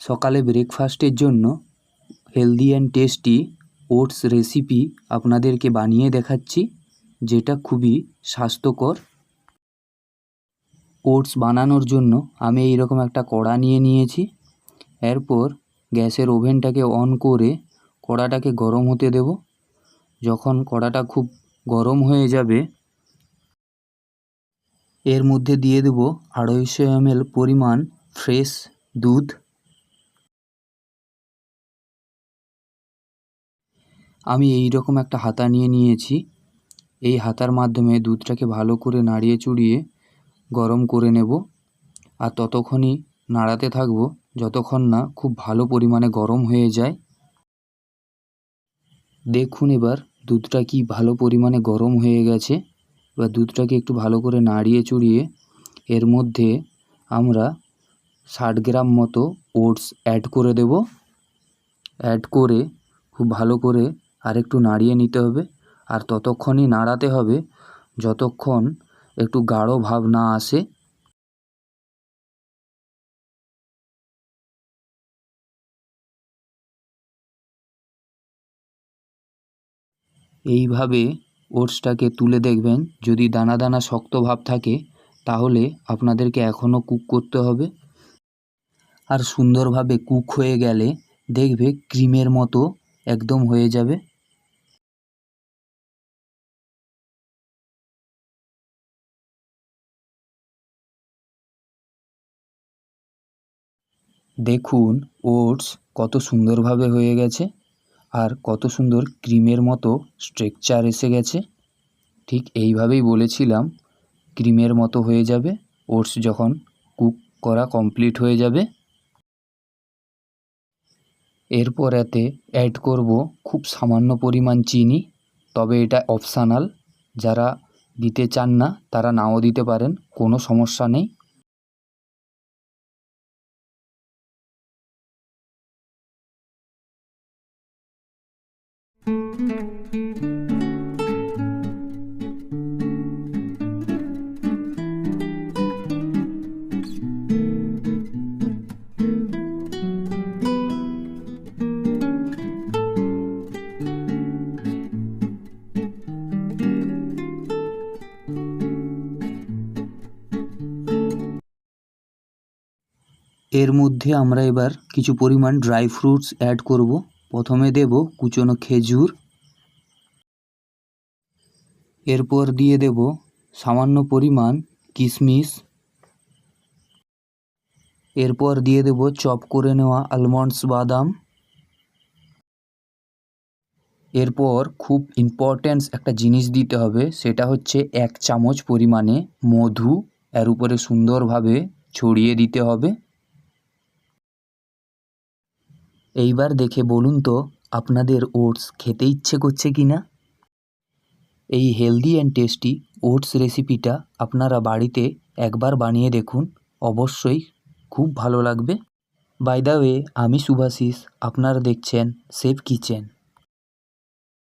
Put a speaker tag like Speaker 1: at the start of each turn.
Speaker 1: সকালে ব্রেকফাস্টের জন্য healthy and tasty oats recipe আপনাদেরকে বানিয়ে দেখাচ্ছি, যেটা খুবই স্বাস্থ্যকর। ওটস বানানোর জন্য আমি এইরকম একটা কড়া নিয়ে নিয়েছি। এরপর গ্যাসের ওভেনটাকে অন করে কড়াটাকে গরম হতে দেব। যখন কড়াটা খুব গরম হয়ে যাবে, এর মধ্যে দিয়ে দেব 250 ml পরিমাণ ফ্রেশ দুধ। আমি এই রকম একটা হাতা নিয়ে নিয়েছি। এই হাতার মাধ্যমে দুধটাকে ভালো করে নাড়িয়ে চুড়িয়ে গরম করে নেব, আর ততক্ষণই নাড়াতে থাকব যতক্ষণ না খুব ভালো পরিমাণে গরম হয়ে যায়। দেখুন এবার দুধটা কি ভালো পরিমাণে গরম হয়ে গেছে। এবার দুধটাকে একটু ভালো করে নাড়িয়ে চুড়িয়ে এর মধ্যে আমরা 60 গ্রাম মতো ওটস অ্যাড করে দেব। অ্যাড করে খুব ভালো করে আরেকটু নাড়িয়ে নিতে হবে, আর ততক্ষণই নাড়াতে হবে যতক্ষণ একটু গাঢ় ভাব না আসে। এইভাবে ওটসটাকে তুলে দেখবেন, যদি দানা দানা শক্ত ভাব থাকে তাহলে আপনাদেরকে এখনও কুক করতে হবে। আর সুন্দরভাবে কুক হয়ে গেলে দেখবে ক্রিমের মতো একদম হয়ে যাবে। দেখুন ওটস কত সুন্দরভাবে হয়ে গেছে, আর কত সুন্দর ক্রিমের মতো স্ট্রাকচার এসে গেছে। ঠিক এইভাবেই বলেছিলাম ক্রিমের মতো হয়ে যাবে ওটস যখন কুক করা কমপ্লিট হয়ে যাবে। এরপর এতে অ্যাড করব খুব সামান্য পরিমাণ চিনি, তবে এটা অপশানাল। যারা দিতে চান না তারা নাও দিতে পারেন, কোনো সমস্যা নেই। এর মধ্যে আমরা এবার কিছু পরিমাণ ড্রাই ফ্রুটস অ্যাড করব। প্রথমে দেব কুচনো খেজুর, এরপর দিয়ে দেব সামান্য পরিমাণ কিশমিশ, এরপর দিয়ে দেব চপ করে নেওয়া আলমন্ডস বাদাম। এরপর খুব ইম্পর্ট্যান্ট একটা জিনিস দিতে হবে, সেটা হচ্ছে 1 চামচ পরিমাণে মধু এর উপরে সুন্দরভাবে ছড়িয়ে দিতে হবে। এইবার দেখে বলুন তো আপনাদের ওটস খেতে ইচ্ছে করছে কি না। এই হেলদি অ্যান্ড টেস্টি ওটস রেসিপিটা আপনারা বাড়িতে একবার বানিয়ে দেখুন, অবশ্যই খুব ভালো লাগবে। বাই দ্য ওয়ে, আমি শুভাশিস, আপনারা দেখছেন শেফ কিচেন।